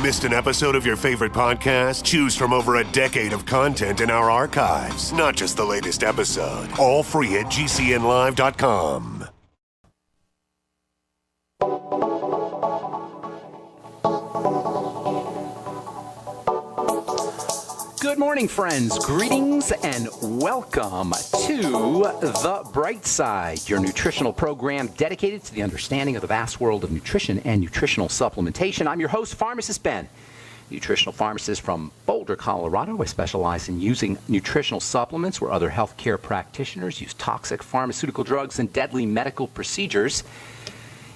Missed an episode of your favorite podcast? Choose from over a decade of content in our archives, not just the latest episode. All free at GCNlive.com. Good morning, friends. Greetings and welcome to The Bright Side, your nutritional program dedicated to the understanding of the vast world of nutrition and nutritional supplementation. I'm your host, Pharmacist Ben, nutritional pharmacist from Boulder, Colorado. I specialize in using nutritional supplements where other healthcare practitioners use toxic pharmaceutical drugs and deadly medical procedures.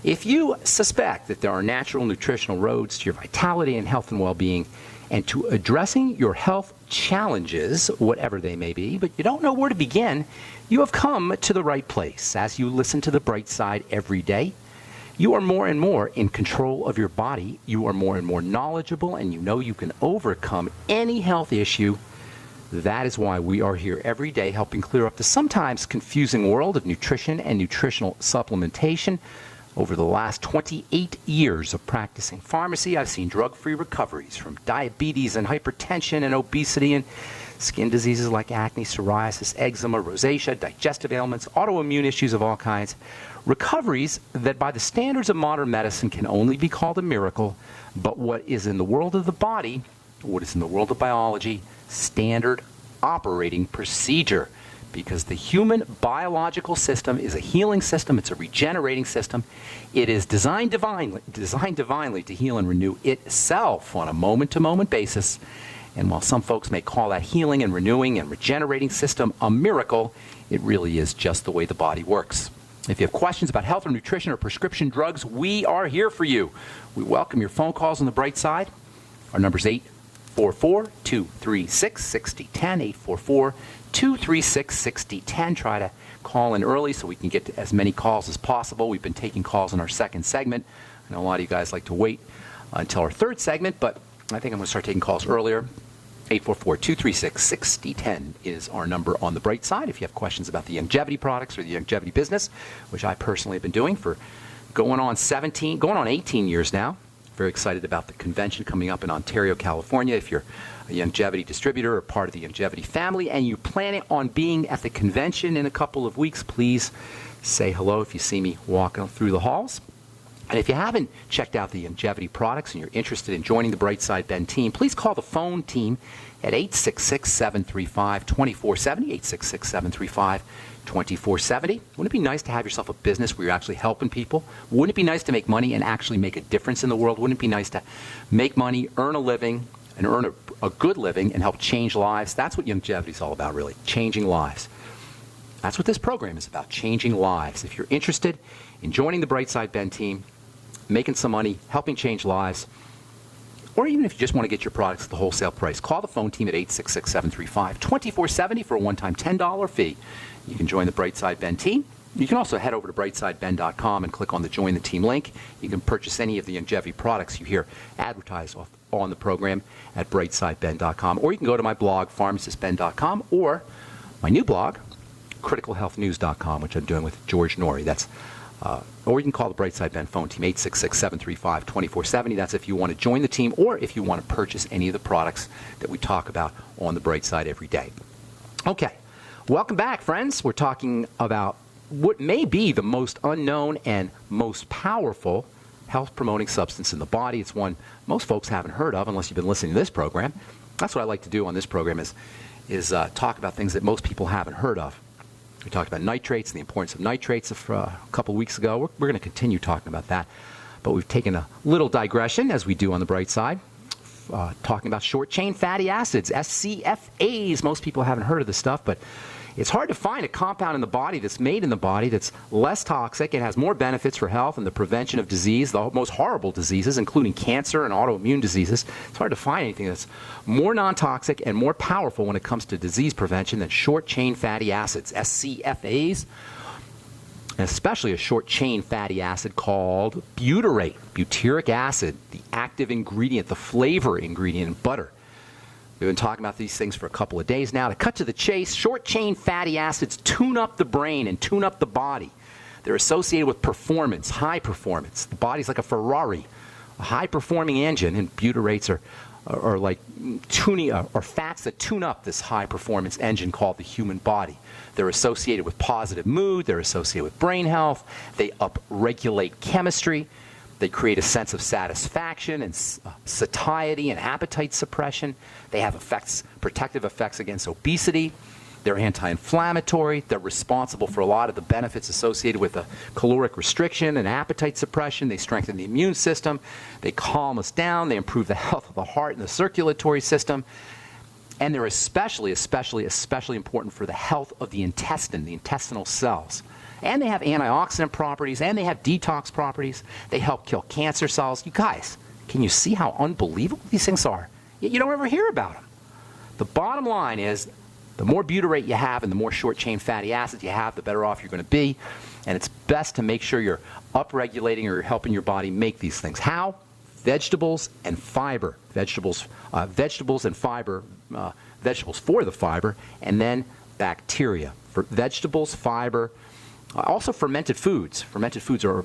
If you suspect that there are natural nutritional roads to your vitality and health and well-being, and to addressing your health challenges, whatever they may be, but you don't know where to begin, you have come to the right place. As you listen to The Bright Side every day, you are more and more in control of your body. You are more and more knowledgeable, and you know you can overcome any health issue. That is why we are here every day helping clear up the sometimes confusing world of nutrition and nutritional supplementation. Over the last 28 years of practicing pharmacy, I've seen drug-free recoveries from diabetes and hypertension and obesity and skin diseases like acne, psoriasis, eczema, rosacea, digestive ailments, autoimmune issues of all kinds. Recoveries that by the standards of modern medicine can only be called a miracle, but what is in the world of the body, what is in the world of biology, standard operating procedure. Because the human biological system is a healing system. It's a regenerating system. It is designed divinely to heal and renew itself on a moment-to-moment basis. And while some folks may call that healing and renewing and regenerating system a miracle, it really is just the way the body works. If you have questions about health or nutrition or prescription drugs, we are here for you. We welcome your phone calls on the bright side. Our number is 844-236-6010, 844-236-6010. Try to call in early so we can get to as many calls as possible. We've been taking calls in our second segment. I know a lot of you guys like to wait until our third segment, but I think I'm going to start taking calls earlier. 844-236-6010 is our number on the bright side. If you have questions about the longevity products or the longevity business, which I personally have been doing for going on 18 years now. Very excited about the convention coming up in Ontario, California. If you're a longevity distributor or part of the longevity family and you plan on being at the convention in a couple of weeks, please say hello if you see me walking through the halls. And if you haven't checked out the longevity products and you're interested in joining the Brightside Ben team, please call the phone team at 866-735-2470, 866-735-2470. Wouldn't it be nice to have yourself a business where you're actually helping people? Wouldn't it be nice to make money and actually make a difference in the world? Wouldn't it be nice to make money, earn a living, and earn a good living and help change lives? That's what longevity is all about, really, changing lives. That's what this program is about, changing lives. If you're interested in joining the Brightside Ben team, making some money, helping change lives, or even if you just want to get your products at the wholesale price, call the phone team at 866-735-2470 for a one-time $10 fee. You can join the Brightside Ben team. You can also head over to brightsideben.com and click on the Join the Team link. You can purchase any of the longevity products you hear advertised on the program at brightsideben.com, or you can go to my blog, pharmacistben.com, or my new blog, criticalhealthnews.com, which I'm doing with George Norrie. That's or you can call the Brightside Ben phone team, 866-735-2470. That's if you want to join the team or if you want to purchase any of the products that we talk about on the Bright Side every day. Okay, welcome back, friends. We're talking about what may be the most unknown and most powerful health-promoting substance in the body. It's one most folks haven't heard of unless you've been listening to this program. That's what I like to do on this program is talk about things that most people haven't heard of. We talked about nitrates and the importance of nitrates a couple weeks ago. We're going to continue talking about that. But we've taken a little digression, as we do on the bright side, talking about short-chain fatty acids, SCFAs. Most people haven't heard of this stuff, but it's hard to find a compound in the body that's made in the body that's less toxic and has more benefits for health and the prevention of disease, the most horrible diseases, including cancer and autoimmune diseases. It's hard to find anything that's more non-toxic and more powerful when it comes to disease prevention than short-chain fatty acids, SCFAs, and especially a short-chain fatty acid called butyrate, butyric acid, the active ingredient, the flavor ingredient in butter. We've been talking about these things for a couple of days now. To cut to the chase, short-chain fatty acids tune up the brain and tune up the body. They're associated with performance, high performance. The body's like a Ferrari. a high-performing engine, and butyrates are like tuning or fats that tune up this high-performance engine called the human body. They're associated with positive mood. They're associated with brain health. They upregulate chemistry. They create a sense of satisfaction and satiety and appetite suppression. They have protective effects against obesity. They're anti-inflammatory. They're responsible for a lot of the benefits associated with caloric restriction and appetite suppression. They strengthen the immune system. They calm us down. They improve the health of the heart and the circulatory system. And they're especially important for the health of the intestine, the intestinal cells. And they have antioxidant properties, and they have detox properties. They help kill cancer cells. You guys, can you see how unbelievable these things are? Yet you don't ever hear about them. The bottom line is, the more butyrate you have and the more short-chain fatty acids you have, the better off you're going to be. And it's best to make sure you're upregulating or you're helping your body make these things. How? Vegetables and fiber. Vegetables and fiber. Vegetables for the fiber, and then bacteria. For vegetables, fiber, also fermented foods. Fermented foods are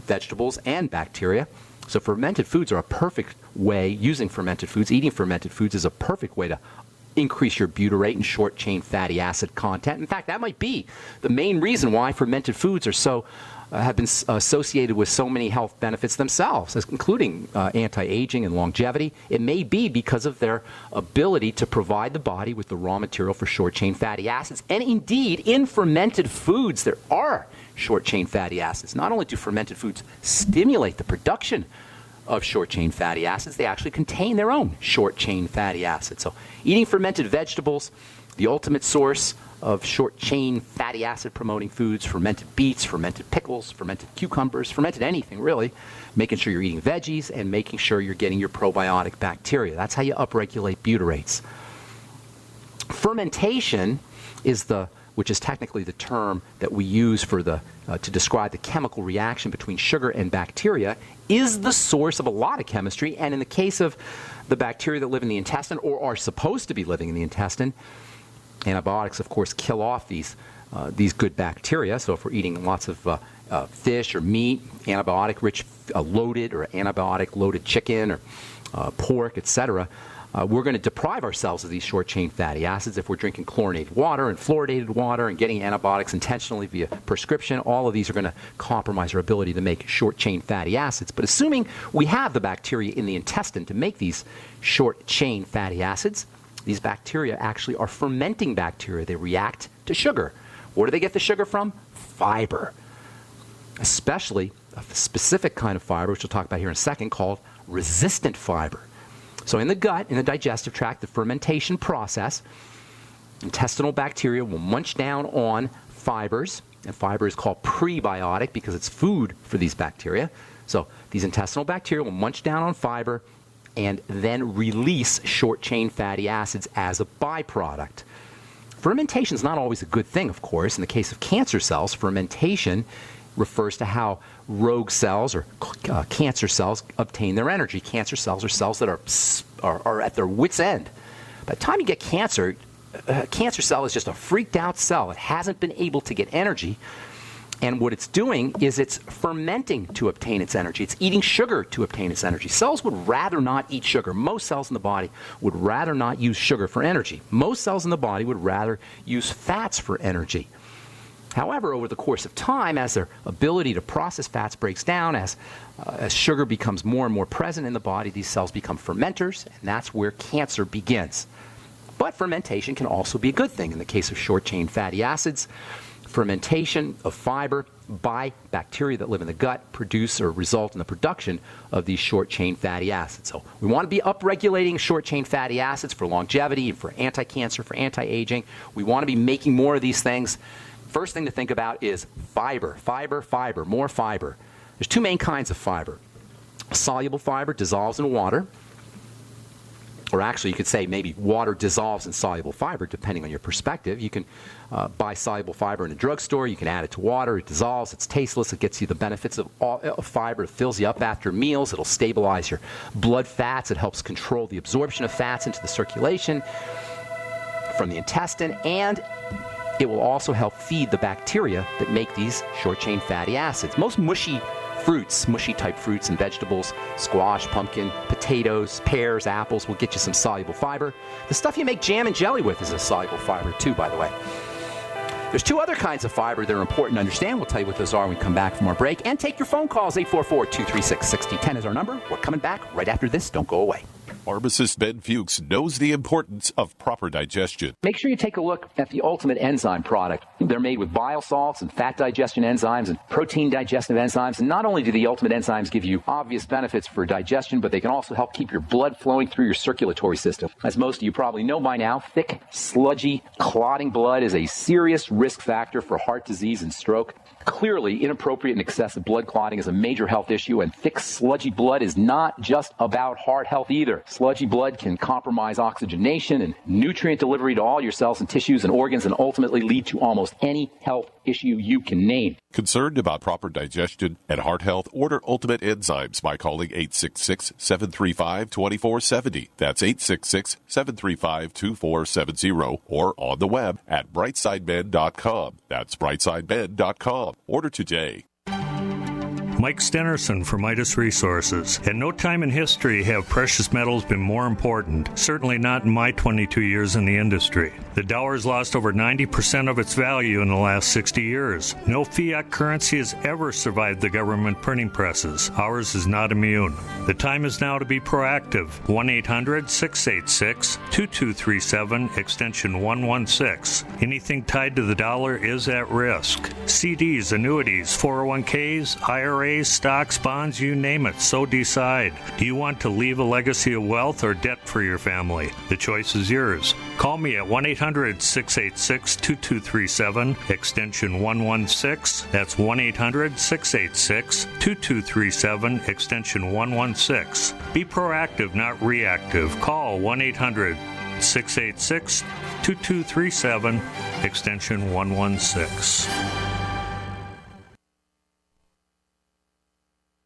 vegetables and bacteria. So fermented foods are a perfect way, eating fermented foods is a perfect way to increase your butyrate and short-chain fatty acid content. In fact, that might be the main reason why fermented foods are have been associated with so many health benefits themselves, including anti-aging and longevity. It may be because of their ability to provide the body with the raw material for short-chain fatty acids. And indeed, in fermented foods, there are short-chain fatty acids. Not only do fermented foods stimulate the production of short-chain fatty acids, they actually contain their own short-chain fatty acids. So eating fermented vegetables, the ultimate source of short-chain fatty acid promoting foods, fermented beets, fermented pickles, fermented cucumbers, fermented anything really, making sure you're eating veggies and making sure you're getting your probiotic bacteria. That's how you upregulate butyrates. Fermentation which is technically the term that we use to describe the chemical reaction between sugar and bacteria, is the source of a lot of chemistry. And in the case of the bacteria that live in the intestine or are supposed to be living in the intestine, antibiotics, of course, kill off these good bacteria. So if we're eating lots of fish or meat, antibiotic-rich loaded or antibiotic-loaded chicken or pork, etc., we're going to deprive ourselves of these short-chain fatty acids. If we're drinking chlorinated water and fluoridated water and getting antibiotics intentionally via prescription, all of these are going to compromise our ability to make short-chain fatty acids. But assuming we have the bacteria in the intestine to make these short-chain fatty acids, these bacteria actually are fermenting bacteria. They react to sugar. Where do they get the sugar from? Fiber. Especially a specific kind of fiber, which we'll talk about here in a second, called resistant fiber. So in the gut, in the digestive tract, the fermentation process, intestinal bacteria will munch down on fibers, and fiber is called prebiotic because it's food for these bacteria. So these intestinal bacteria will munch down on fiber and then release short-chain fatty acids as a byproduct. Fermentation is not always a good thing, of course. In the case of cancer cells, fermentation refers to how rogue cells or cancer cells obtain their energy. Cancer cells are cells that are at their wit's end. By the time you get cancer, a cancer cell is just a freaked out cell. It hasn't been able to get energy. And what it's doing is it's fermenting to obtain its energy. It's eating sugar to obtain its energy. Cells would rather not eat sugar. Most cells in the body would rather not use sugar for energy. Most cells in the body would rather use fats for energy. However, over the course of time, as their ability to process fats breaks down, as sugar becomes more and more present in the body, these cells become fermenters, and that's where cancer begins. But fermentation can also be a good thing. In the case of short-chain fatty acids, fermentation of fiber by bacteria that live in the gut produce or result in the production of these short-chain fatty acids. So we want to be upregulating short-chain fatty acids for longevity, for anti-cancer, for anti-aging. We want to be making more of these things. First thing to think about is fiber, more fiber. There's two main kinds of fiber. Soluble fiber dissolves in water, or actually you could say maybe water dissolves in soluble fiber, depending on your perspective. You can buy soluble fiber in a drugstore. You can add it to water. It dissolves. It's tasteless. It gets you the benefits of fiber. It fills you up after meals. It'll stabilize your blood fats. It helps control the absorption of fats into the circulation from the intestine, and it will also help feed the bacteria that make these short-chain fatty acids. Most mushy fruits, mushy type fruits and vegetables, squash, pumpkin, potatoes, pears, apples will get you some soluble fiber. The stuff you make jam and jelly with is a soluble fiber too, by the way. There's two other kinds of fiber that are important to understand. We'll tell you what those are when we come back from our break. And take your phone calls. 844-236-6010 is our number. We're coming back right after this. Don't go away. Pharmacist Ben Fuchs knows the importance of proper digestion. Make sure you take a look at the Ultimate Enzyme product. They're made with bile salts and fat digestion enzymes and protein digestive enzymes. And not only do the Ultimate Enzymes give you obvious benefits for digestion, but they can also help keep your blood flowing through your circulatory system. As most of you probably know by now, thick, sludgy, clotting blood is a serious risk factor for heart disease and stroke. Clearly, inappropriate and excessive blood clotting is a major health issue, and thick, sludgy blood is not just about heart health either. Sludgy blood can compromise oxygenation and nutrient delivery to all your cells and tissues and organs and ultimately lead to almost any health issue you can name. Concerned about proper digestion and heart health? Order Ultimate Enzymes by calling 866-735-2470. That's 866-735-2470 or on the web at brightsideben.com. That's brightsideben.com. Order today. Mike Stenerson from Midas Resources. At no time in history have precious metals been more important, certainly not in my 22 years in the industry. The dollar has lost over 90% of its value in the last 60 years. No fiat currency has ever survived the government printing presses. Ours is not immune. The time is now to be proactive. 1-800-686-2237, extension 116. Anything tied to the dollar is at risk. CDs, annuities, 401ks, IRAs, stocks, bonds, you name it, so decide. Do you want to leave a legacy of wealth or debt for your family? The choice is yours. Call me at 1-800-686-2237, extension 116. That's 1-800-686-2237, extension 116. Be proactive, not reactive. Call 1-800-686-2237, extension 116.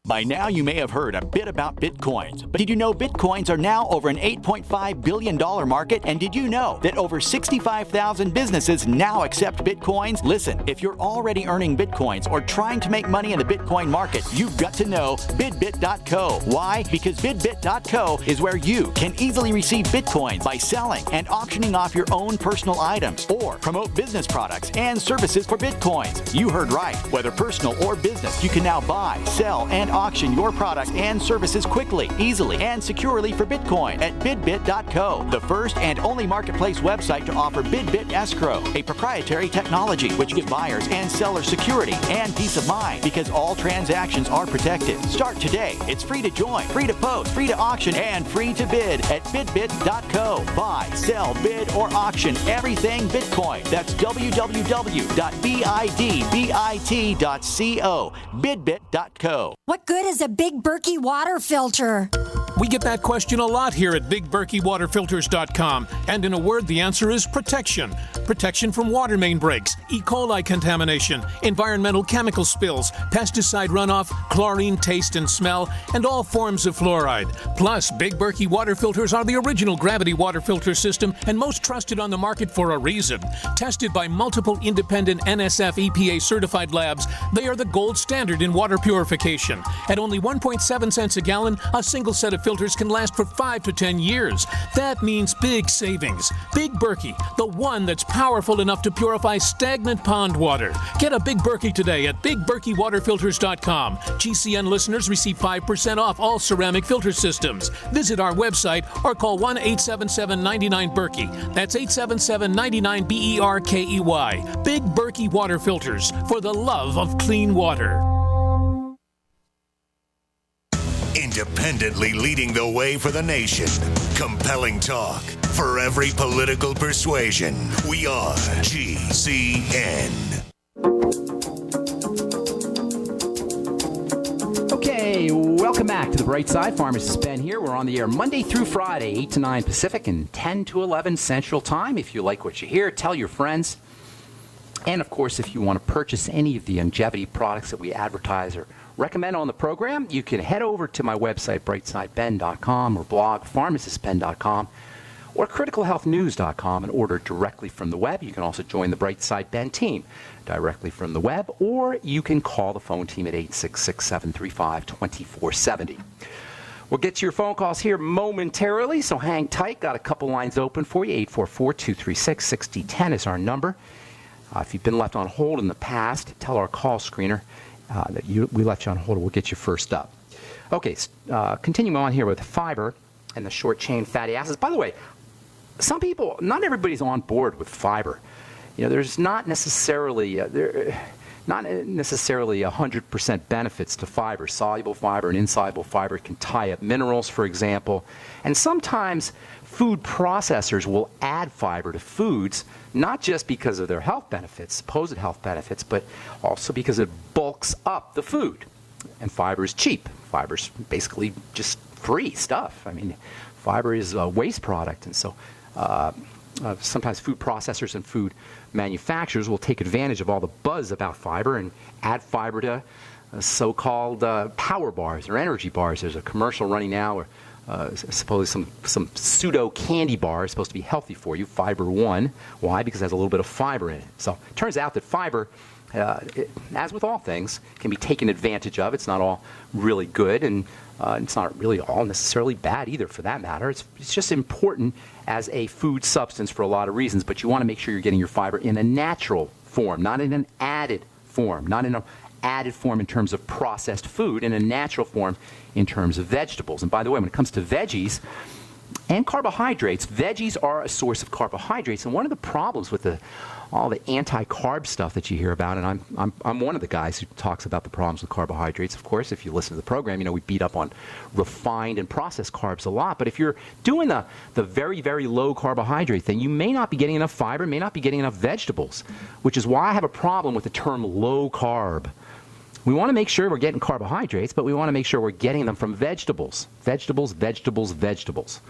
By now, you may have heard a bit about Bitcoins, but did you know Bitcoins are now over an $8.5 billion market? And did you know that over 65,000 businesses now accept Bitcoins? Listen, if you're already earning Bitcoins or trying to make money in the Bitcoin market, you've got to know bidbit.co. Why? Because bidbit.co is where you can easily receive Bitcoins by selling and auctioning off your own personal items or promote business products and services for Bitcoins. You heard right. Whether personal or business, you can now buy, sell, and auction your products and services quickly, easily, and securely for Bitcoin at bidbit.co, the first and only marketplace website to offer BidBit Escrow, a proprietary technology which gives buyers and sellers security and peace of mind because all transactions are protected. Start today. It's free to join, free to post, free to auction, and free to bid at bidbit.co. Buy, sell, bid, or auction everything Bitcoin. That's www.bidbit.co, bidbit.co. What good is a Big Berkey water filter? We get that question a lot here at BigBerkeyWaterFilters.com. And in a word, the answer is protection. Protection from water main breaks, E. coli contamination, environmental chemical spills, pesticide runoff, chlorine taste and smell, and all forms of fluoride. Plus, Big Berkey water filters are the original gravity water filter system and most trusted on the market for a reason. Tested by multiple independent NSF EPA certified labs, they are the gold standard in water purification. At only 1.7 cents a gallon, a single set of filters can last for 5 to 10 years. That means big savings. Big Berkey, the one that's powerful enough to purify stagnant pond water. Get a Big Berkey today at BigBerkeyWaterFilters.com. GCN listeners receive 5% off all ceramic filter systems. Visit our website or call 1-877-99-BERKEY. That's 877-99-BERKEY. Big Berkey Water Filters, for the love of clean water. Independently leading the way for the nation. Compelling talk for every political persuasion. We are GCN. Okay, welcome back to the Bright Side. Pharmacist Ben here. We're on the air Monday through Friday, 8 to 9 Pacific and 10 to 11 Central Time. If you like what you hear, tell your friends. And, of course, if you want to purchase any of the longevity products that we advertise or recommend on the program, you can head over to my website, brightsideben.com, or blog, pharmacistben.com, or criticalhealthnews.com and order directly from the web. You can also join the Brightside Ben team directly from the web, or you can call the phone team at 866-735-2470. We'll get to your phone calls here momentarily, so hang tight. Got a couple lines open for you. 844-236-6010 is our number. If you've been left on hold in the past, tell our call screener that we left you on hold. We'll get you first up. Okay, continuing on here with fiber and the short-chain fatty acids. By the way, some people, not everybody's on board with fiber. You know, there's not necessarily 100% benefits to fiber. Soluble fiber and insoluble fiber can tie up minerals, for example. And sometimes food processors will add fiber to foods, not just because of their health benefits, supposed health benefits, but also because it bulks up the food. And fiber is cheap. Fiber's basically just free stuff. I mean, fiber is a waste product. And so sometimes food processors and food manufacturers will take advantage of all the buzz about fiber and add fiber to so-called power bars or energy bars. There's a commercial running now where supposedly some pseudo candy bar is supposed to be healthy for you, Fiber One. Why? Because it has a little bit of fiber in it. So it turns out that fiber, as with all things, can be taken advantage of. It's not all really good, and it's not really all necessarily bad either, for that matter. It's just important as a food substance for a lot of reasons, but you want to make sure you're getting your fiber in a natural form, not in an added form, not in an added form in terms of processed food, in a natural form in terms of vegetables. And by the way, when it comes to veggies and carbohydrates, veggies are a source of carbohydrates. And one of the problems with all the anti-carb stuff that you hear about, and I'm one of the guys who talks about the problems with carbohydrates, of course. If you listen to the program, you know we beat up on refined and processed carbs a lot. But if you're doing the very, very low carbohydrate thing, you may not be getting enough fiber, may not be getting enough vegetables, which is why I have a problem with the term low carb. We want to make sure we're getting carbohydrates, but we want to make sure we're getting them from vegetables. Vegetables, vegetables, vegetables.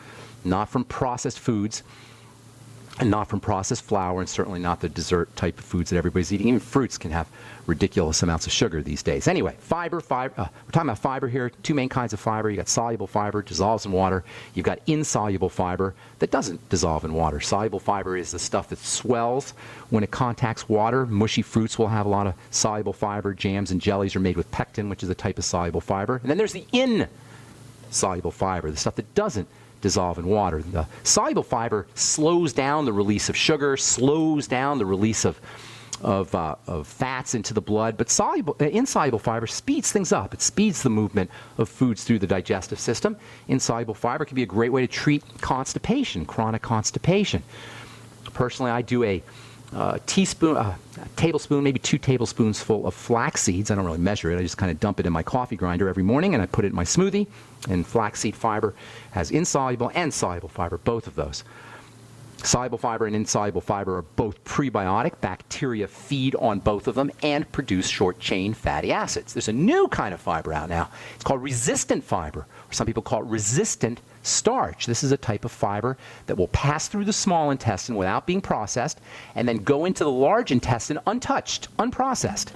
Not from processed foods, and not from processed flour, and certainly not the dessert type of foods that everybody's eating. Even fruits can have ridiculous amounts of sugar these days. Anyway, fiber. We're talking about fiber here. Two main kinds of fiber. You've got soluble fiber, dissolves in water. You've got insoluble fiber that doesn't dissolve in water. Soluble fiber is the stuff that swells when it contacts water. Mushy fruits will have a lot of soluble fiber. Jams and jellies are made with pectin, which is a type of soluble fiber. And then there's the insoluble fiber, the stuff that doesn't dissolve in water. The soluble fiber slows down the release of sugar, slows down the release of fats into the blood, but insoluble fiber speeds things up. It speeds the movement of foods through the digestive system. Insoluble fiber can be a great way to treat constipation, chronic constipation. Personally, I do a tablespoon, maybe 2 tablespoons full of flax seeds. I don't really measure it. I just kind of dump it in my coffee grinder every morning, and I put it in my smoothie. And flaxseed fiber has insoluble and soluble fiber, both of those. Soluble fiber and insoluble fiber are both prebiotic. Bacteria feed on both of them and produce short-chain fatty acids. There's a new kind of fiber out now. It's called resistant fiber, or some people call it resistant starch. This is a type of fiber that will pass through the small intestine without being processed and then go into the large intestine untouched, unprocessed.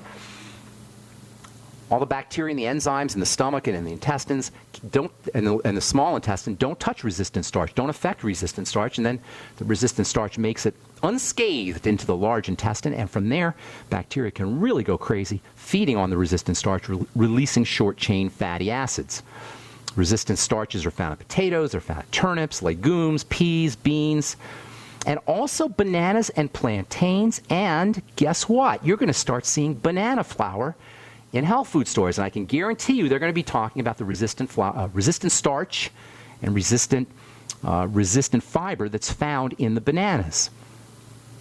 All the bacteria and the enzymes in the stomach and in the intestines and the small intestine don't touch resistant starch, don't affect resistant starch, and then the resistant starch makes it unscathed into the large intestine, and from there, bacteria can really go crazy, feeding on the resistant starch, releasing short-chain fatty acids. Resistant starches are found in potatoes, they're found in turnips, legumes, peas, beans, and also bananas and plantains, and guess what? You're going to start seeing banana flour in health food stores, and I can guarantee you they're going to be talking about the resistant starch and resistant fiber that's found in the bananas.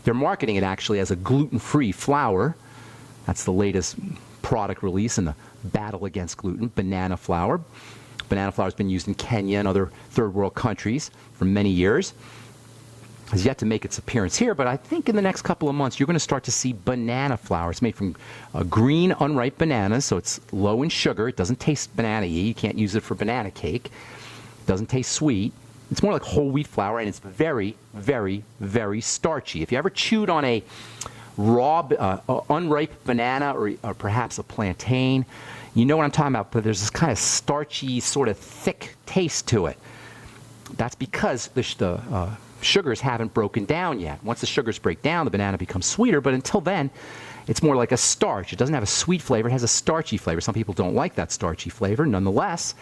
They're marketing it actually as a gluten-free flour. That's the latest product release in the battle against gluten, banana flour. Banana flour has been used in Kenya and other third world countries for many years. Has yet to make its appearance here, but I think in the next couple of months you're going to start to see banana flour. It's made from green, unripe bananas, so it's low in sugar. It doesn't taste banana-y. You can't use it for banana cake. It doesn't taste sweet. It's more like whole wheat flour, and it's very, very, very starchy. If you ever chewed on a raw, unripe banana or perhaps a plantain, you know what I'm talking about, but there's this kind of starchy, sort of thick taste to it. That's because the sugars haven't broken down yet. Once the sugars break down, the banana becomes sweeter, but until then, it's more like a starch. It doesn't have a sweet flavor. It has a starchy flavor. Some people don't like that starchy flavor. Nonetheless,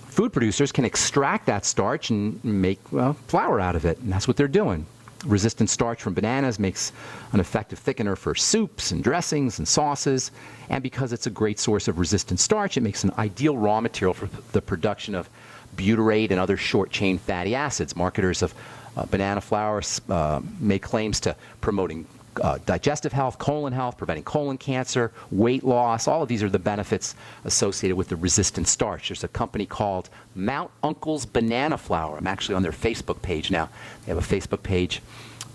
food producers can extract that starch and make flour out of it, and that's what they're doing. Resistant starch from bananas makes an effective thickener for soups and dressings and sauces, and because it's a great source of resistant starch, it makes an ideal raw material for the production of butyrate and other short-chain fatty acids. Marketers of banana flour make claims to promoting digestive health, colon health, preventing colon cancer, weight loss. All of these are the benefits associated with the resistant starch. There's a company called Mount Uncle's Banana Flour. I'm actually on their Facebook page now. They have a Facebook page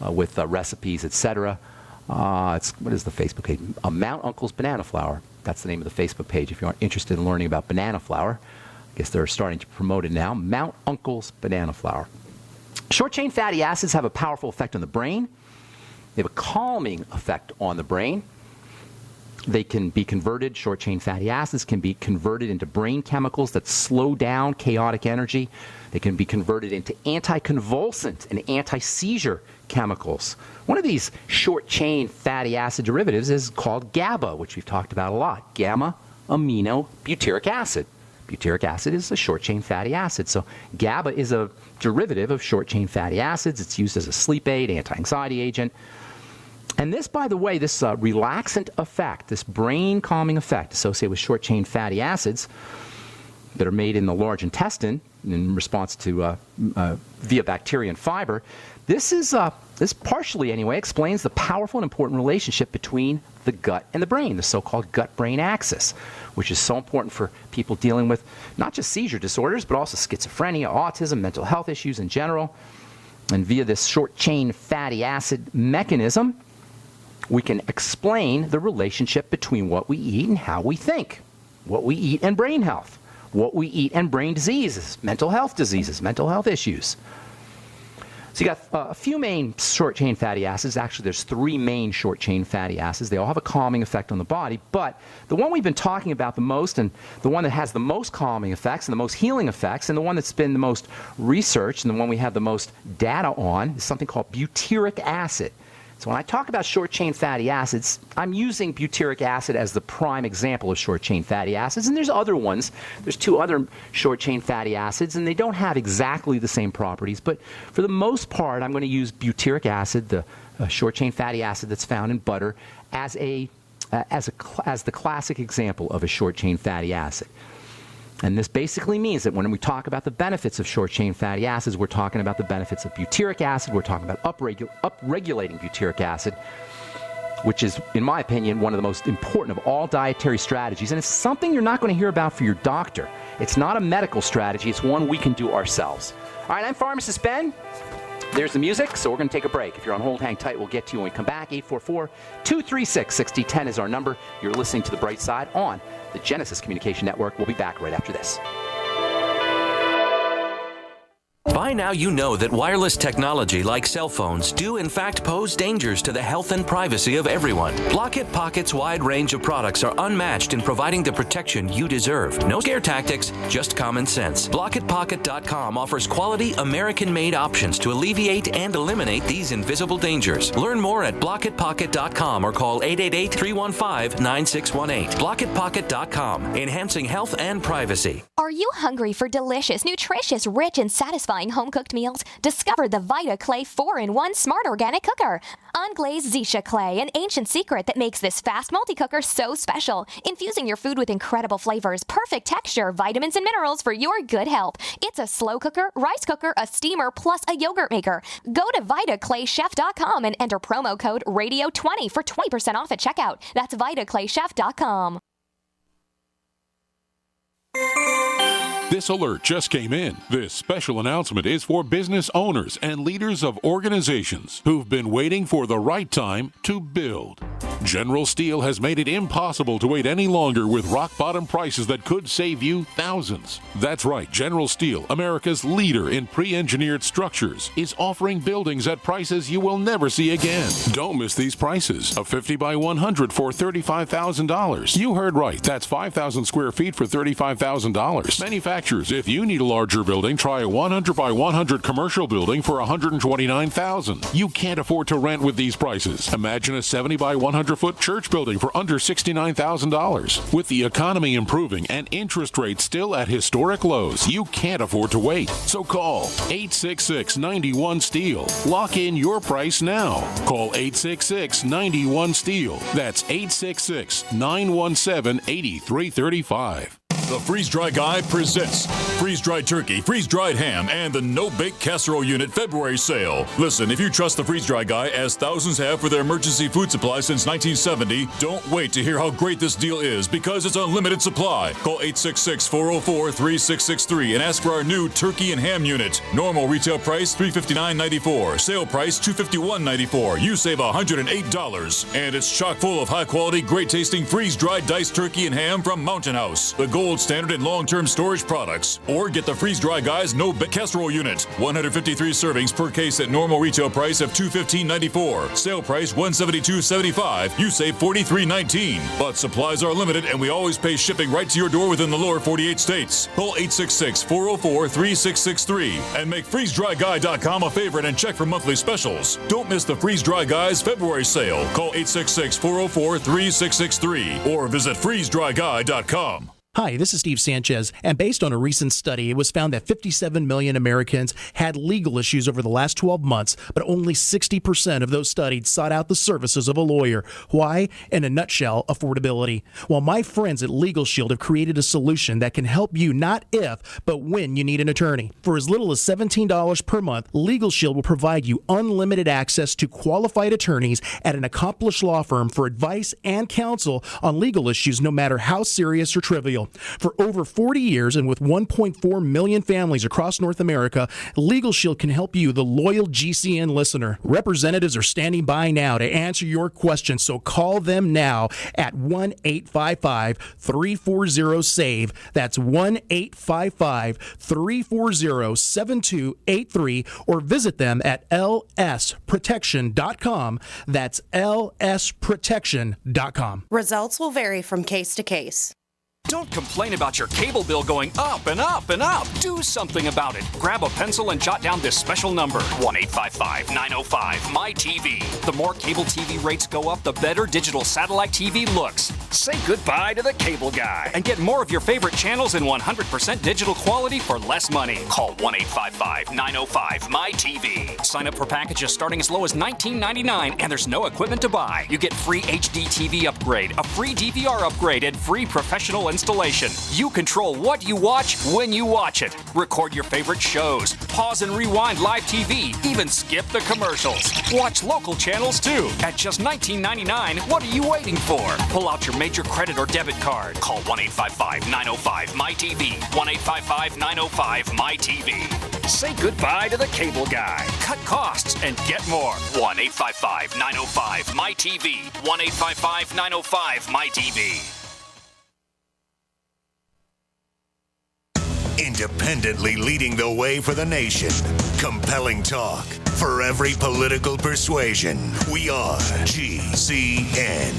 with recipes, etc. What is the Facebook page? Mount Uncle's Banana Flour. That's the name of the Facebook page if you are interested in learning about banana flour. I guess they're starting to promote it now. Mount Uncle's Banana Flour. Short-chain fatty acids have a powerful effect on the brain. They have a calming effect on the brain. They can be converted, short-chain fatty acids can be converted into brain chemicals that slow down chaotic energy. They can be converted into anticonvulsant and anti-seizure chemicals. One of these short-chain fatty acid derivatives is called GABA, which we've talked about a lot. Gamma-aminobutyric acid. Butyric acid is a short-chain fatty acid. So GABA is a derivative of short-chain fatty acids. It's used as a sleep aid, anti-anxiety agent. And this, by the way, this relaxant effect, this brain-calming effect associated with short-chain fatty acids that are made in the large intestine in response to via bacteria and fiber, this partially, anyway, explains the powerful and important relationship between the gut and the brain, the so-called gut-brain axis, which is so important for people dealing with not just seizure disorders, but also schizophrenia, autism, mental health issues in general. And via this short-chain fatty acid mechanism, we can explain the relationship between what we eat and how we think, what we eat and brain health, what we eat and brain diseases, mental health issues. So you got a few main short-chain fatty acids. Actually, there's 3 main short-chain fatty acids. They all have a calming effect on the body, but the one we've been talking about the most, and the one that has the most calming effects and the most healing effects, and the one that's been the most researched and the one we have the most data on, is something called butyric acid. So when I talk about short-chain fatty acids, I'm using butyric acid as the prime example of short-chain fatty acids, and there's other ones. There's 2 other short-chain fatty acids, and they don't have exactly the same properties, but for the most part, I'm going to use butyric acid, the short-chain fatty acid that's found in butter, as the classic example of a short-chain fatty acid. And this basically means that when we talk about the benefits of short-chain fatty acids, we're talking about the benefits of butyric acid, we're talking about upregulating butyric acid, which is, in my opinion, one of the most important of all dietary strategies. And it's something you're not going to hear about for your doctor. It's not a medical strategy, it's one we can do ourselves. All right, I'm Pharmacist Ben. There's the music, so we're going to take a break. If you're on hold, hang tight. We'll get to you when we come back. 844-236-6010 is our number. You're listening to The Bright Side on the Genesis Communication Network. We'll be back right after this. By now you know that wireless technology like cell phones do in fact pose dangers to the health and privacy of everyone. Block-It Pocket's wide range of products are unmatched in providing the protection you deserve. No scare tactics, just common sense. BlockItPocket.com offers quality American-made options to alleviate and eliminate these invisible dangers. Learn more at BlockItPocket.com or call 888-315-9618. BlockItPocket.com, enhancing health and privacy. Are you hungry for delicious, nutritious, rich, and satisfying home-cooked meals? Discover the Vita Clay 4-in-1 Smart Organic Cooker. Unglazed Zisha Clay, an ancient secret that makes this fast multi-cooker so special. Infusing your food with incredible flavors, perfect texture, vitamins, and minerals for your good health. It's a slow cooker, rice cooker, a steamer, plus a yogurt maker. Go to VitaClayChef.com and enter promo code RADIO20 for 20% off at checkout. That's VitaClayChef.com. This alert just came in. This special announcement is for business owners and leaders of organizations who've been waiting for the right time to build. General Steel has made it impossible to wait any longer with rock-bottom prices that could save you thousands. That's right, General Steel, America's leader in pre-engineered structures, is offering buildings at prices you will never see again. Don't miss these prices. A 50 by 100 for $35,000. You heard right. That's 5,000 square feet for $35,000. Manufactured manufacturers. If you need a larger building, try a 100 by 100 commercial building for $129,000. You can't afford to rent with these prices. Imagine a 70 by 100 foot church building for under $69,000. With the economy improving and interest rates still at historic lows, you can't afford to wait. So call 866-91-STEEL. Lock in your price now. Call 866-91-STEEL. That's 866-917-8335. The Freeze Dry Guy presents freeze-dried turkey, freeze-dried ham, and the no-bake casserole unit February sale. Listen, if you trust the Freeze Dry Guy, as thousands have for their emergency food supply since 1970, don't wait to hear how great this deal is, because it's unlimited supply. Call 866-404-3663 and ask for our new turkey and ham unit. Normal retail price $359.94. Sale price $251.94. You save $108. And it's chock full of high-quality, great-tasting freeze-dried diced turkey and ham from Mountain House, the gold standard in long-term storage products. Or get the Freeze Dry Guy's no-bake casserole unit. 153 servings per case at normal retail price of $215.94. Sale price $172.75. You save $43.19. But supplies are limited, and we always pay shipping right to your door within the lower 48 states. Call 866-404-3663 and make FreezeDryGuy.com a favorite and check for monthly specials. Don't miss the Freeze Dry Guy's February sale. Call 866-404-3663 or visit FreezeDryGuy.com. Hi, this is Steve Sanchez, and based on a recent study, it was found that 57 million Americans had legal issues over the last 12 months, but only 60% of those studied sought out the services of a lawyer. Why? In a nutshell, affordability. Well, my friends at Legal Shield have created a solution that can help you not if, but when you need an attorney. For as little as $17 per month, Legal Shield will provide you unlimited access to qualified attorneys at an accomplished law firm for advice and counsel on legal issues, no matter how serious or trivial. For over 40 years and with 1.4 million families across North America, Legal Shield can help you, the loyal GCN listener. Representatives are standing by now to answer your questions, so call them now at 1-855-340-SAVE. That's 1-855-340-7283, or visit them at lsprotection.com. That's lsprotection.com. Results will vary from case to case. Don't complain about your cable bill going up and up and up. Do something about it. Grab a pencil and jot down this special number, 1-855-905-MY-TV. The more cable TV rates go up, the better digital satellite TV looks. Say goodbye to the cable guy and get more of your favorite channels in 100% digital quality for less money. Call 1-855-905-MY-TV. Sign up for packages starting as low as $19.99, and there's no equipment to buy. You get free HD TV upgrade, a free DVR upgrade, and free professional installation. You control what you watch when you watch it. Record your favorite shows, pause and rewind live TV, even skip the commercials. Watch local channels too. At just $19.99, what are you waiting for? Pull out your major credit or debit card. Call 1-855-905-MY-TV. 1-855-905-MY-TV. Say goodbye to the cable guy. Cut costs and get more. 1-855-905-MY-TV. 1-855-905-MY-TV. Independently leading the way for the nation. Compelling talk for every political persuasion. We are GCN.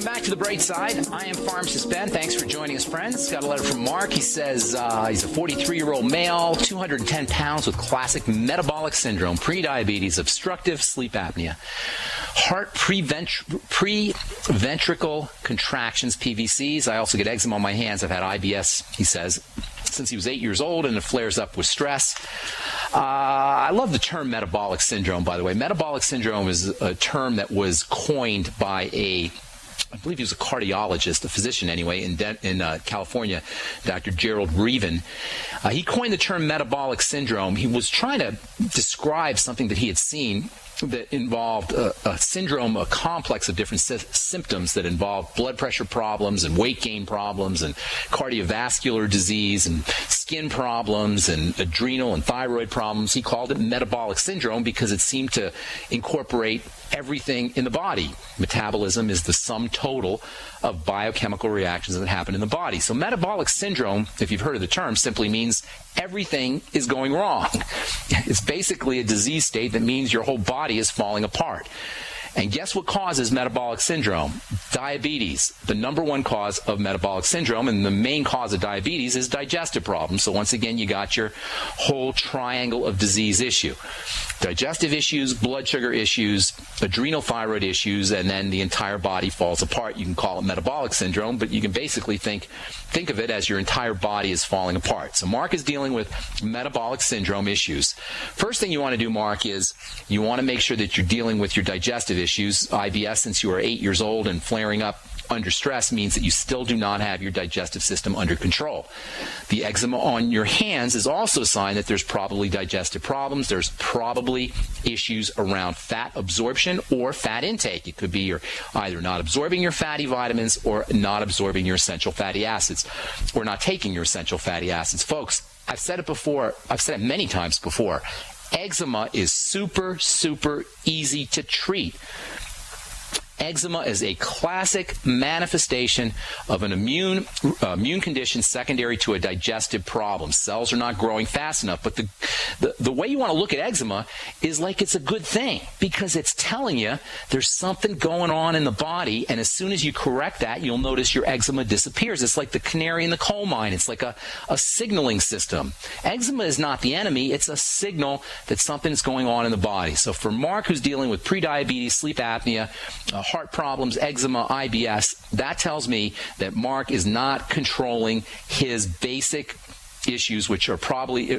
Welcome back to The Bright Side. I am Pharmacist Ben. Thanks for joining us, friends. Got a letter from Mark. He says he's a 43-year-old male, 210 pounds with classic metabolic syndrome, prediabetes, obstructive sleep apnea, heart pre-ventricle contractions, PVCs. I also get eczema on my hands. I've had IBS, he says, since he was 8 years old, and it flares up with stress. I love the term metabolic syndrome, by the way. Metabolic syndrome is a term that was coined by I believe he was a cardiologist, a physician anyway, in California, Dr. Gerald Reaven. He coined the term metabolic syndrome. He was trying to describe something that he had seen that involved a syndrome, a complex of different symptoms that involved blood pressure problems and weight gain problems and cardiovascular disease and skin problems and adrenal and thyroid problems. He called it metabolic syndrome because it seemed to incorporate everything in the body. Metabolism is the sum total of biochemical reactions that happen in the body. So metabolic syndrome, if you've heard of the term, simply means everything is going wrong. It's basically a disease state that means your whole body is falling apart. And guess what causes metabolic syndrome? Diabetes, the number one cause of metabolic syndrome, and the main cause of diabetes is digestive problems. So once again, you got your whole triangle of disease issue. Digestive issues, blood sugar issues, adrenal thyroid issues, and then the entire body falls apart. You can call it metabolic syndrome, but you can basically think of it as your entire body is falling apart. So Mark is dealing with metabolic syndrome issues. First thing you want to do, Mark, is you want to make sure that you're dealing with your digestive issues. IBS, since you are 8 years old and flaring up under stress, means that you still do not have your digestive system under control. The eczema on your hands is also a sign that there's probably digestive problems. There's probably issues around fat absorption or fat intake. It could be you're either not absorbing your fatty vitamins or not absorbing your essential fatty acids, or not taking your essential fatty acids. Folks, I've said it before. I've said it many times before. Eczema is super, super easy to treat. Eczema is a classic manifestation of an immune condition secondary to a digestive problem. Cells are not growing fast enough. But the way you want to look at eczema is like it's a good thing, because it's telling you there's something going on in the body, and as soon as you correct that, you'll notice your eczema disappears. It's like the canary in the coal mine. It's like a signaling system. Eczema is not the enemy. It's a signal that something's going on in the body. So for Mark, who's dealing with prediabetes, sleep apnea, heart problems, eczema, IBS, that tells me that Mark is not controlling his basic issues, which probably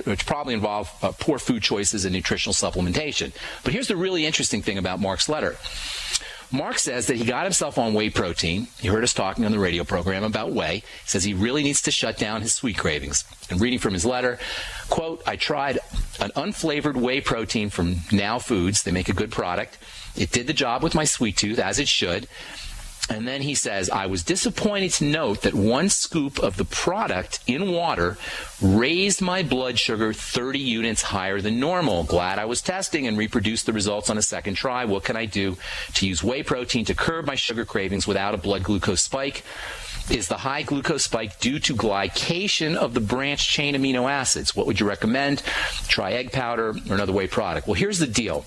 involve poor food choices and nutritional supplementation. But here's the really interesting thing about Mark's letter. Mark says that he got himself on whey protein. You heard us talking on the radio program about whey. He says he really needs to shut down his sweet cravings. And reading from his letter, quote, I tried an unflavored whey protein from Now Foods. They make a good product. It did the job with my sweet tooth, as it should. And then he says, I was disappointed to note that one scoop of the product in water raised my blood sugar 30 units higher than normal. Glad I was testing and reproduced the results on a second try. What can I do to use whey protein to curb my sugar cravings without a blood glucose spike? Is the high glucose spike due to glycation of the branched chain amino acids? What would you recommend? Try egg powder or another whey product. Well, here's the deal.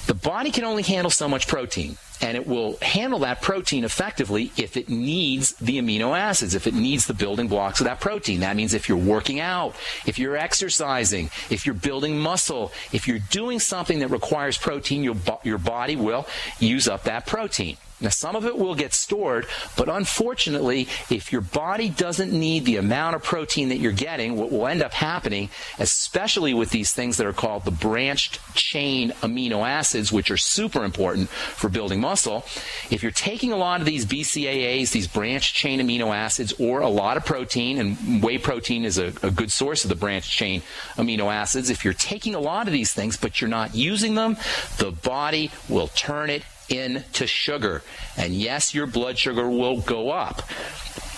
The body can only handle so much protein, and it will handle that protein effectively if it needs the amino acids, if it needs the building blocks of that protein. That means if you're working out, if you're exercising, if you're building muscle, if you're doing something that requires protein, your body will use up that protein. Now, some of it will get stored, but unfortunately, if your body doesn't need the amount of protein that you're getting, what will end up happening, especially with these things that are called the branched chain amino acids, which are super important for building muscle, if you're taking a lot of these BCAAs, these branched chain amino acids, or a lot of protein, and whey protein is a good source of the branched chain amino acids, if you're taking a lot of these things but you're not using them, the body will turn it into sugar. And yes, your blood sugar will go up.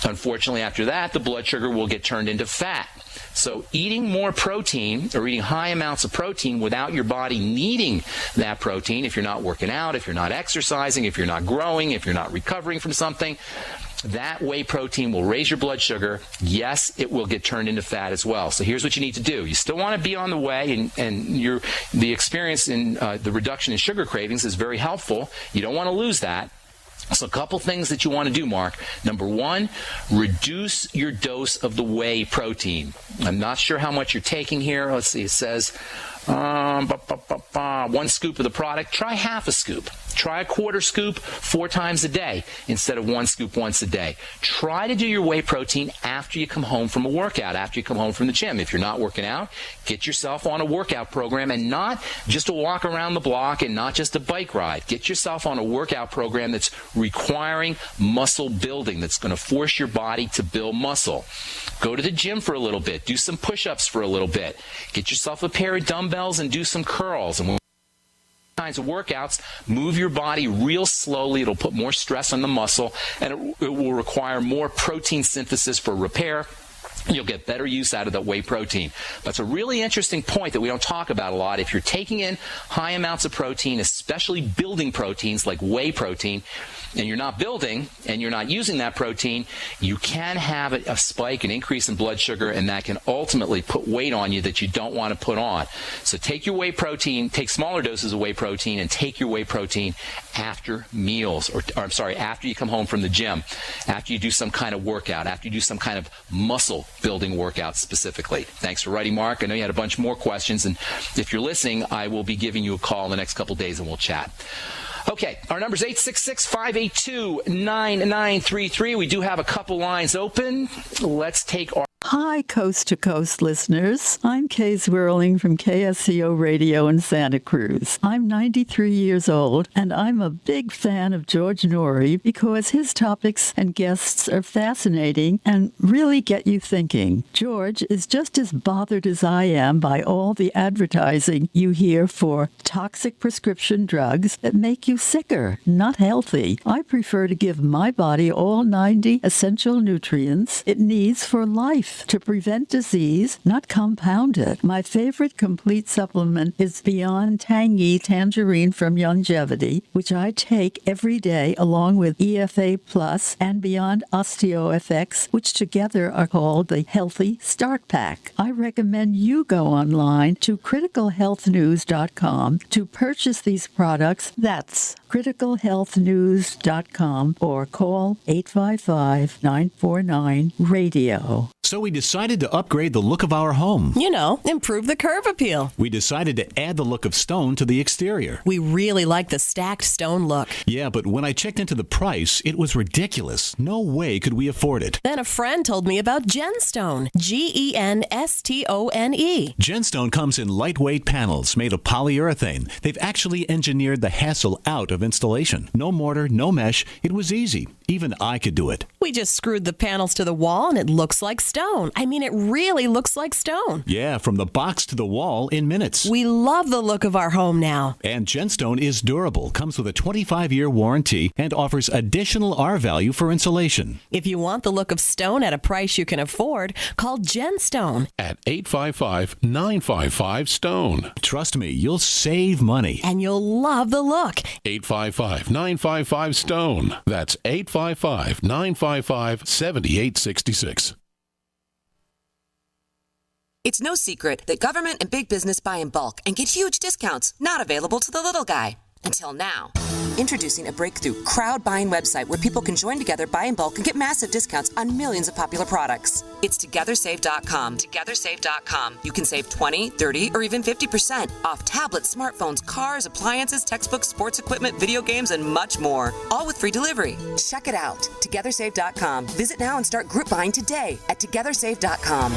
Unfortunately, after that, the blood sugar will get turned into fat. So eating more protein, or eating high amounts of protein without your body needing that protein, if you're not working out, if you're not exercising, if you're not growing, if you're not recovering from something, that whey protein will raise your blood sugar. Yes, it will get turned into fat as well. So here's what you need to do. You still want to be on the whey, and the experience in the reduction in sugar cravings is very helpful. You don't want to lose that. So a couple things that you want to do, Mark. Number one, reduce your dose of the whey protein. I'm not sure how much you're taking here. Let's see, it says 1 scoop of the product. Try half a scoop. Try a quarter scoop 4 times a day instead of 1 scoop once a day. Try to do your whey protein after you come home from a workout, after you come home from the gym. If you're not working out, get yourself on a workout program, and not just a walk around the block and not just a bike ride. Get yourself on a workout program that's requiring muscle building, that's going to force your body to build muscle. Go to the gym for a little bit. Do some push-ups for a little bit. Get yourself a pair of dumbbells and do some curls. And kinds of workouts, move your body real slowly. It'll put more stress on the muscle, and it will require more protein synthesis for repair. You'll get better use out of that whey protein. That's a really interesting point that we don't talk about a lot. If you're taking in high amounts of protein, especially building proteins like whey protein, and you're not building and you're not using that protein, you can have a spike, an increase in blood sugar, and that can ultimately put weight on you that you don't want to put on. So take your whey protein, take smaller doses of whey protein, and take your whey protein after meals, or after you come home from the gym, after you do some kind of workout, after you do some kind of muscle building workout specifically. Thanks for writing, Mark. I know you had a bunch more questions, and if you're listening, I will be giving you a call in the next couple days and we'll chat. Okay, our number is 866-582-9933. We do have a couple lines open. Let's take our... Hi, Coast to Coast listeners. I'm Kay Zwirling from KSCO Radio in Santa Cruz. I'm 93 years old, and I'm a big fan of George Norrie because his topics and guests are fascinating and really get you thinking. George is just as bothered as I am by all the advertising you hear for toxic prescription drugs that make you sicker, not healthy. I prefer to give my body all 90 essential nutrients it needs for life to prevent disease, not compound it. My favorite complete supplement is Beyond Tangy Tangerine from Longevity, which I take every day along with EFA Plus and Beyond OsteoFX, which together are called the Healthy Start Pack. I recommend you go online to criticalhealthnews.com to purchase these products. That's criticalhealthnews.com or call 855-949-RADIO. So we decided to upgrade the look of our home. You know, improve the curb appeal. We decided to add the look of stone to the exterior. We really like the stacked stone look. Yeah, but when I checked into the price, it was ridiculous. No way could we afford it. Then a friend told me about Genstone. Genstone. Genstone comes in lightweight panels made of polyurethane. They've actually engineered the hassle out of installation. No mortar, no mesh. It was easy. Even I could do it. We just screwed the panels to the wall and it looks like stone. I mean, it really looks like stone. Yeah, from the box to the wall in minutes. We love the look of our home now. And Genstone is durable, comes with a 25-year warranty, and offers additional R-value for insulation. If you want the look of stone at a price you can afford, call Genstone at 855-955-STONE. Trust me, you'll save money. And you'll love the look. 855-955-STONE. That's 855-955-7866. It's no secret that government and big business buy in bulk and get huge discounts not available to the little guy. Until now. Introducing a breakthrough crowd buying website where people can join together, buy in bulk, and get massive discounts on millions of popular products. It's TogetherSave.com. TogetherSave.com. You can save 20, 30, or even 50% off tablets, smartphones, cars, appliances, textbooks, sports equipment, video games, and much more. All with free delivery. Check it out. TogetherSave.com. Visit now and start group buying today at TogetherSave.com.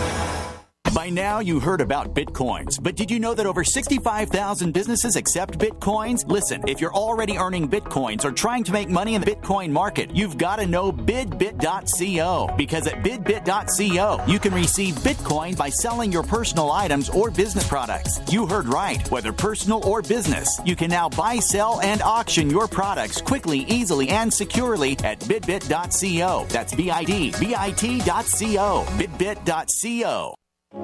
By now, you heard about Bitcoins, but did you know that over 65,000 businesses accept Bitcoins? Listen, if you're already earning Bitcoins or trying to make money in the Bitcoin market, you've got to know bidbit.co, because at bidbit.co, you can receive Bitcoin by selling your personal items or business products. You heard right, whether personal or business. You can now buy, sell, and auction your products quickly, easily, and securely at bidbit.co. That's bidbit.co. bidbit.co.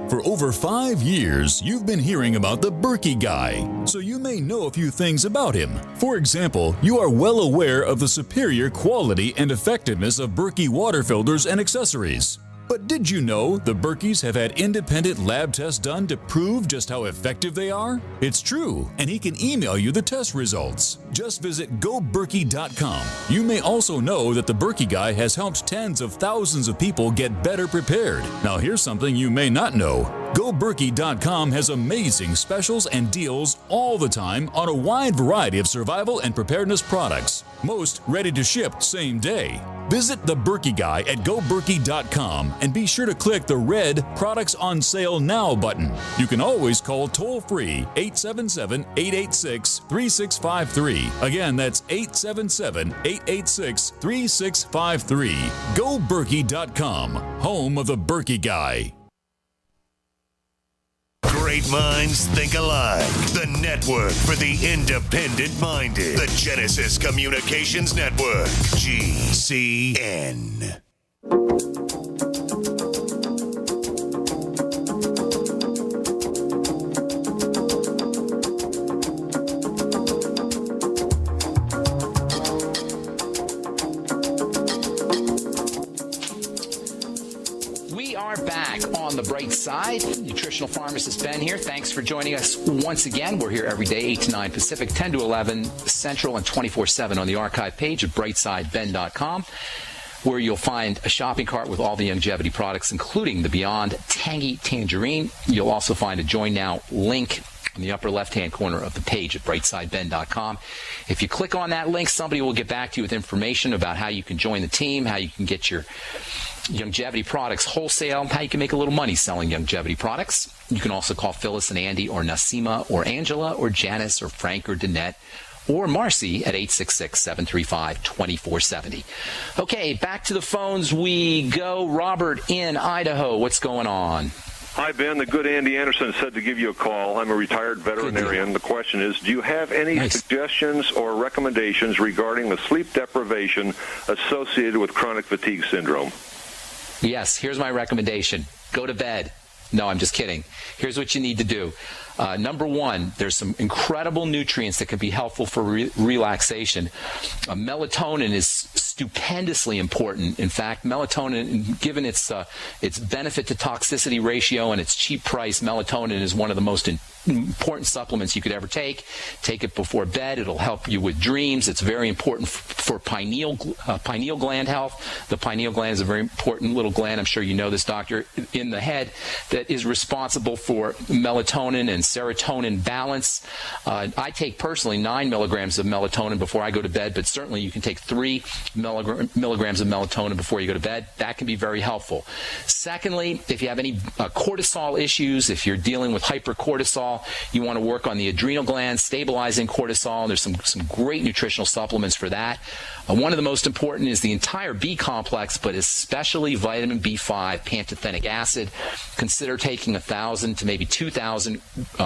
For over 5 years, you've been hearing about the Berkey Guy, so you may know a few things about him. For example, you are well aware of the superior quality and effectiveness of Berkey water filters and accessories. But did you know the Berkeys have had independent lab tests done to prove just how effective they are? It's true, and he can email you the test results. Just visit GoBerkey.com. You may also know that the Berkey Guy has helped tens of thousands of people get better prepared. Now here's something you may not know. GoBerkey.com has amazing specials and deals all the time on a wide variety of survival and preparedness products. Most ready to ship same day. Visit the Berkey Guy at GoBerkey.com and be sure to click the red Products on Sale Now button. You can always call toll-free 877-886-3653. Again, that's 877-886-3653. GoBerkey.com, home of the Berkey Guy. Great minds think alike. The network for the independent-minded. The Genesis Communications Network. GCN. Back on the bright side, nutritional pharmacist Ben here. Thanks for joining us once again. We're here every day, 8 to 9 Pacific, 10 to 11 Central, and 24/7 on the archive page at brightsideben.com, where you'll find a shopping cart with all the longevity products, including the Beyond Tangy Tangerine. You'll also find a Join Now link in the upper left-hand corner of the page at brightsideben.com. If you click on that link, somebody will get back to you with information about how you can join the team, how you can get your longevity products wholesale, how you can make a little money selling longevity products. You can also call Phyllis and Andy or Nasima or Angela or Janice or Frank or Danette or Marcy at 866-735-2470. Okay, back to the phones we go. Robert in Idaho, what's going on? Hi, Ben. The good Andy Anderson said to give you a call. I'm a retired veterinarian. The question is, do you have any suggestions or recommendations regarding the sleep deprivation associated with chronic fatigue syndrome? Yes, here's my recommendation. Go to bed. No, I'm just kidding. Here's what you need to do. Number one, there's some incredible nutrients that can be helpful for relaxation. Melatonin is stupendously important. In fact, melatonin, given its benefit to toxicity ratio and its cheap price, melatonin is one of the most important supplements you could ever take. Take it before bed. It'll help you with dreams. It's very important for pineal gland health. The pineal gland is a very important little gland, I'm sure you know this, doctor, in the head that is responsible for melatonin and serotonin balance. I take personally 9 milligrams of melatonin before I go to bed, but certainly you can take 3 milligrams of melatonin before you go to bed. That can be very helpful. Secondly, if you have any cortisol issues, if you're dealing with hypercortisol, you want to work on the adrenal glands, stabilizing cortisol. There's some great nutritional supplements for that. One of the most important is the entire B complex, but especially vitamin B5, pantothenic acid. Consider taking 1,000 to maybe 2,000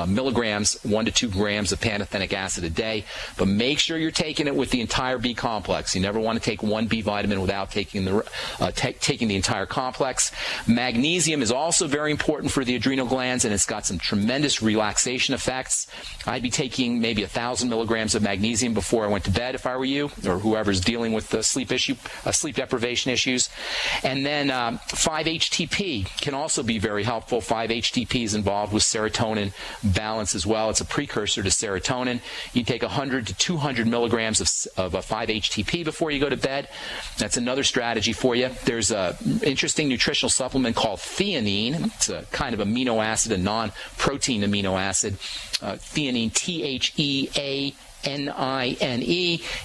milligrams, 1 to 2 grams of pantothenic acid a day. But make sure you're taking it with the entire B complex. You never want to take one B vitamin without taking the entire complex. Magnesium is also very important for the adrenal glands, and it's got some tremendous relaxation effects. I'd be taking maybe 1,000 milligrams of magnesium before I went to bed if I were you, or whoever's dealing with the sleep deprivation issues. And then 5-HTP can also be very helpful. 5-HTP is involved with serotonin balance as well. It's a precursor to serotonin. You take 100 to 200 milligrams of 5-HTP before you go to bed. That's another strategy for you. There's an interesting nutritional supplement called theanine. It's a kind of amino acid, a non-protein amino acid. Theanine, THEANINE.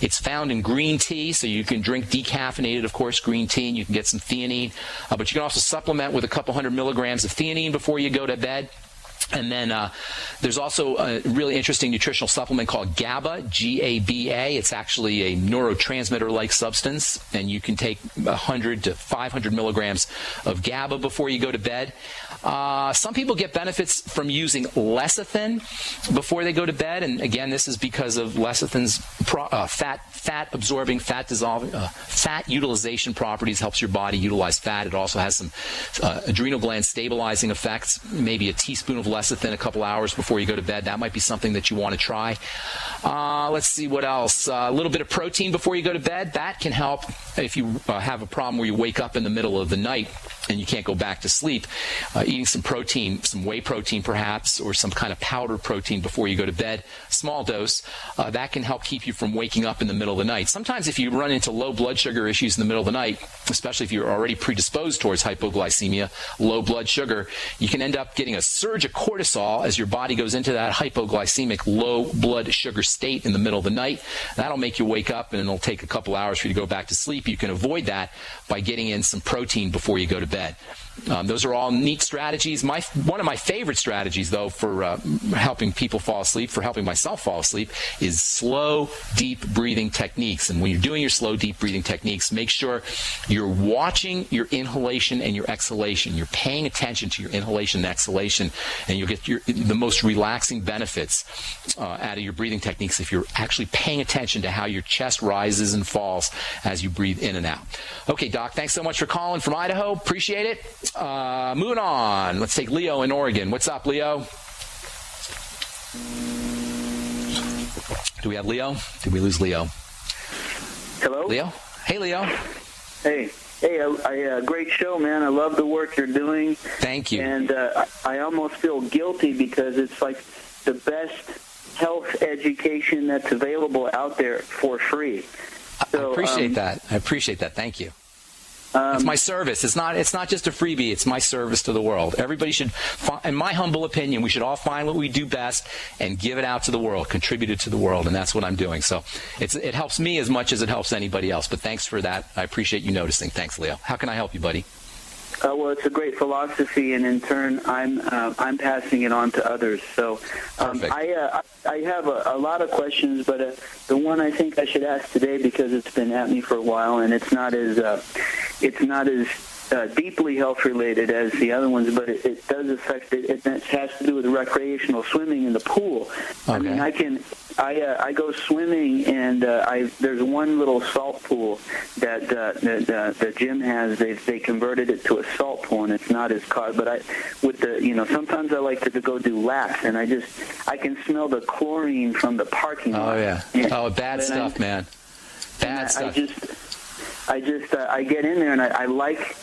It's found in green tea, so you can drink decaffeinated, of course, green tea, and you can get some theanine. But you can also supplement with a couple hundred milligrams of theanine before you go to bed. And then there's also a really interesting nutritional supplement called GABA, G-A-B-A. It's actually a neurotransmitter-like substance, and you can take 100 to 500 milligrams of GABA before you go to bed. Some people get benefits from using lecithin before they go to bed, and again, this is because of lecithin's fat-absorbing, fat-dissolving, fat utilization properties. Helps your body utilize fat. It also has some adrenal gland stabilizing effects. Maybe a teaspoon of lecithin a couple hours before you go to bed. That might be something that you want to try. Let's see what else. A little bit of protein before you go to bed. That can help if you have a problem where you wake up in the middle of the night and you can't go back to sleep. Eating some protein, some whey protein perhaps, or some kind of powdered protein before you go to bed, small dose, that can help keep you from waking up in the middle of the night. Sometimes if you run into low blood sugar issues in the middle of the night, especially if you're already predisposed towards hypoglycemia, low blood sugar, you can end up getting a surge of cortisol as your body goes into that hypoglycemic low blood sugar state in the middle of the night. That'll make you wake up, and it'll take a couple hours for you to go back to sleep. You can avoid that by getting in some protein before you go to bed. Those are all neat strategies. One of my favorite strategies, though, for helping people fall asleep, for helping myself fall asleep, is slow, deep breathing techniques. And when you're doing your slow, deep breathing techniques, make sure you're watching your inhalation and your exhalation. You're paying attention to your inhalation and exhalation, and you'll get the most relaxing benefits out of your breathing techniques if you're actually paying attention to how your chest rises and falls as you breathe in and out. Okay, Doc, thanks so much for calling from Idaho. Appreciate it. Moving on. Let's take Leo in Oregon. What's up, Leo? Do we have Leo? Did we lose Leo? Hello? Leo? Hey, Leo. Hey, great show, man. I love the work you're doing. Thank you. And I almost feel guilty because it's like the best health education that's available out there for free. So, I appreciate that. I appreciate that. Thank you. It's my service. It's not just a freebie. It's my service to the world. Everybody should, in my humble opinion, we should all find what we do best and give it out to the world, contribute it to the world, and that's what I'm doing. So it helps me as much as it helps anybody else. But thanks for that. I appreciate you noticing. Thanks, Leo. How can I help you, buddy? Well, it's a great philosophy, and in turn, I'm passing it on to others. So I have a lot of questions, but the one I think I should ask today, because it's been at me for a while, and it's not as deeply health related as the other ones, but it does affect it. It has to do with recreational swimming in the pool. Okay. I mean, I go swimming, and there's one little salt pool that the gym has. They converted it to a salt pool, and it's not as hot. But sometimes I like to go do laps, and I can smell the chlorine from the parking lot. Oh yeah. Bad stuff, man. Bad stuff. I get in there, and I like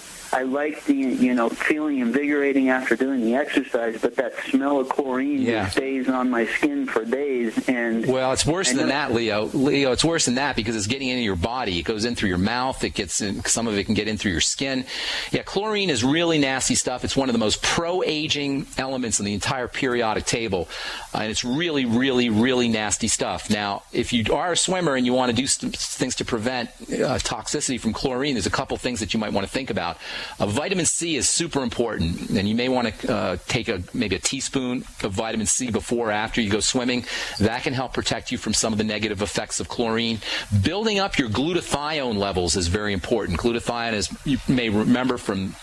the feeling invigorating after doing the exercise, but that smell of chlorine just stays on my skin for days. And well, it's worse than that, Leo. Leo, it's worse than that because it's getting into your body. It goes in through your mouth. It gets in. Some of it can get in through your skin. Yeah, chlorine is really nasty stuff. It's one of the most pro-aging elements in the entire periodic table, and it's really, really, really nasty stuff. Now, if you are a swimmer and you want to do things to prevent toxicity from chlorine, there's a couple things that you might want to think about. Vitamin C is super important, and you may want to take maybe a teaspoon of vitamin C before or after you go swimming. That can help protect you from some of the negative effects of chlorine. Building up your glutathione levels is very important. Glutathione, as you may remember from,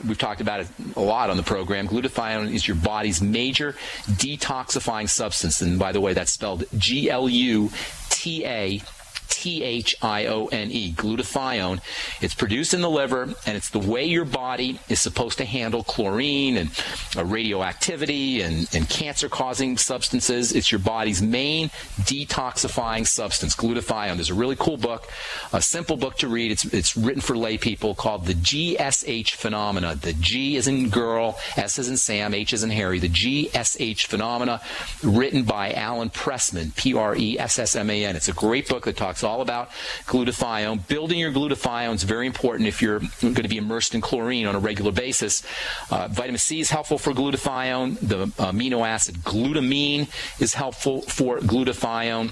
we've talked about it a lot on the program, glutathione is your body's major detoxifying substance. And by the way, that's spelled Glutathione, glutathione. It's produced in the liver, and it's the way your body is supposed to handle chlorine and radioactivity and cancer-causing substances. It's your body's main detoxifying substance, glutathione. There's a really cool book, a simple book to read. It's written for lay people, called The GSH Phenomena. The G is in girl, S is in Sam, H is in Harry. The GSH Phenomena, written by Alan Pressman, Pressman. It's a great book that talks all about glutathione. Building your glutathione is very important if you're going to be immersed in chlorine on a regular basis. Vitamin C is helpful for glutathione. The amino acid glutamine is helpful for glutathione.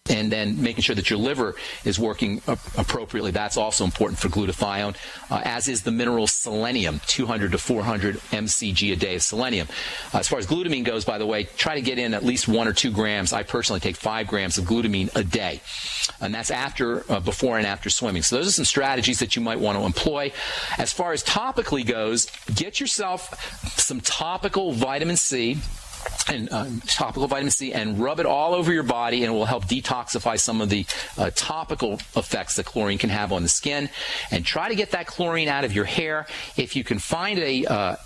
and then making sure that your liver is working appropriately. That's also important for glutathione, as is the mineral selenium, 200 to 400 mcg a day of selenium. As far as glutamine goes, by the way, try to get in at least 1 or 2 grams. I personally take 5 grams of glutamine a day, and that's before and after swimming. So those are some strategies that you might want to employ. As far as topically goes, get yourself some topical vitamin C and rub it all over your body, and it will help detoxify some of the topical effects that chlorine can have on the skin. And try to get that chlorine out of your hair. If you can find a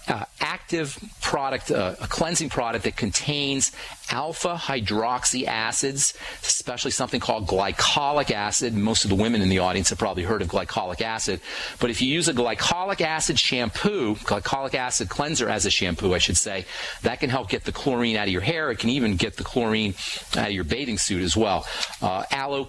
active product, a cleansing product that contains alpha hydroxy acids, especially something called glycolic acid. Most of the women in the audience have probably heard of glycolic acid. But if you use a glycolic acid cleanser as a shampoo, I should say, that can help get the chlorine out of your hair. It can even get the chlorine out of your bathing suit as well. Aloe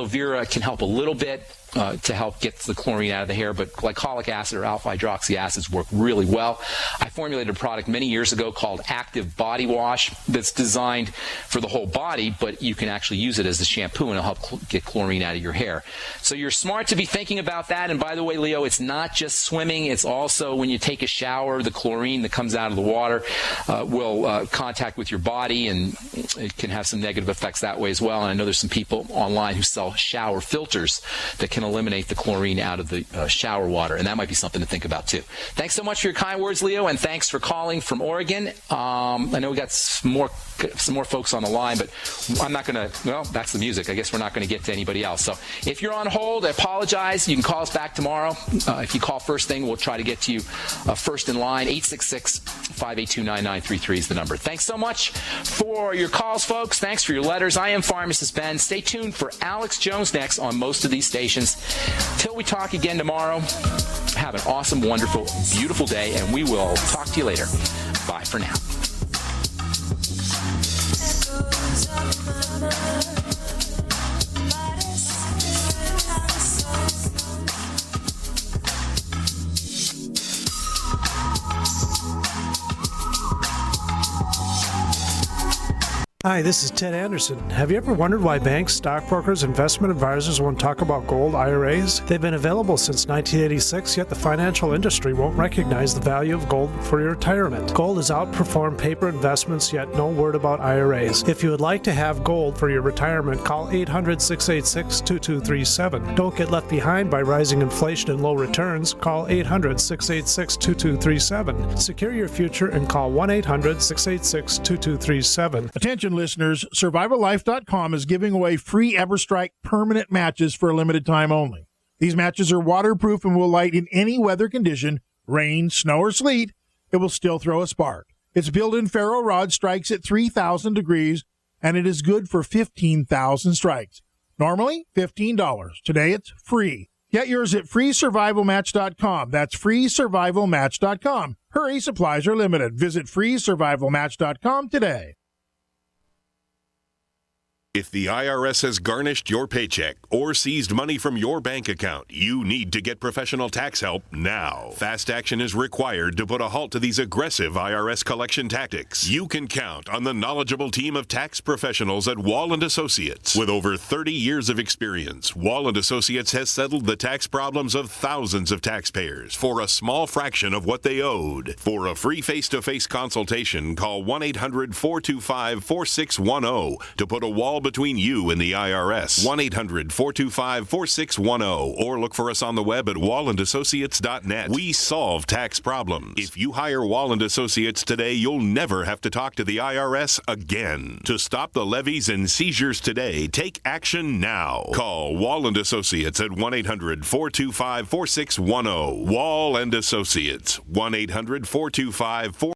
vera can help a little bit to help get the chlorine out of the hair, but glycolic acid or alpha hydroxy acids work really well. I formulated a product many years ago called Active Body Wash that's designed for the whole body, but you can actually use it as a shampoo and it'll help get chlorine out of your hair. So you're smart to be thinking about that. And by the way, Leo, it's not just swimming, it's also when you take a shower, the chlorine that comes out of the water will contact with your body, and it can have some negative effects that way as well. And I know there's some people online who sell shower filters that can eliminate the chlorine out of the shower water, and that might be something to think about too. Thanks so much for your kind words, Leo, and thanks for calling from Oregon. I know we got some more folks on the line, but I'm not going to, well, that's the music. I guess we're not going to get to anybody else. So if you're on hold, I apologize. You can call us back tomorrow. If you call first thing, we'll try to get to you first in line. 866-582-9933 is the number. Thanks so much for your calls, folks. Thanks for your letters. I am Pharmacist Ben. Stay tuned for Alex Jones next on most of these stations. Till we talk again tomorrow, have an awesome, wonderful, beautiful day, and we will talk to you later. Bye for now. Hi, this is Ted Anderson. Have you ever wondered why banks, stockbrokers, investment advisors won't talk about gold IRAs? They've been available since 1986, yet the financial industry won't recognize the value of gold for your retirement. Gold has outperformed paper investments, yet no word about IRAs. If you would like to have gold for your retirement, call 800-686-2237. Don't get left behind by rising inflation and low returns. Call 800-686-2237. Secure your future and call 1-800-686-2237. Attention listeners, SurvivalLife.com is giving away free EverStrike permanent matches for a limited time only. These matches are waterproof and will light in any weather condition, rain, snow, or sleet. It will still throw a spark. Its built-in ferro rod strikes at 3,000 degrees, and it is good for 15,000 strikes. Normally, $15. Today, it's free. Get yours at freesurvivalmatch.com. That's freesurvivalmatch.com. Hurry, supplies are limited. Visit freesurvivalmatch.com today. If the IRS has garnished your paycheck or seized money from your bank account, you need to get professional tax help now. Fast action is required to put a halt to these aggressive IRS collection tactics. You can count on the knowledgeable team of tax professionals at Wall & Associates. With over 30 years of experience, Wall & Associates has settled the tax problems of thousands of taxpayers for a small fraction of what they owed. For a free face-to-face consultation, call 1-800-425-4610 to put a wall between you and the IRS. 1-800-425-4610 or look for us on the web at wallandassociates.net. We solve tax problems. If you hire Wall & Associates today, you'll never have to talk to the IRS again. To stop the levies and seizures today, take action now. Call Wall & Associates at 1-800-425-4610. Wall & Associates. 1-800-425-4610.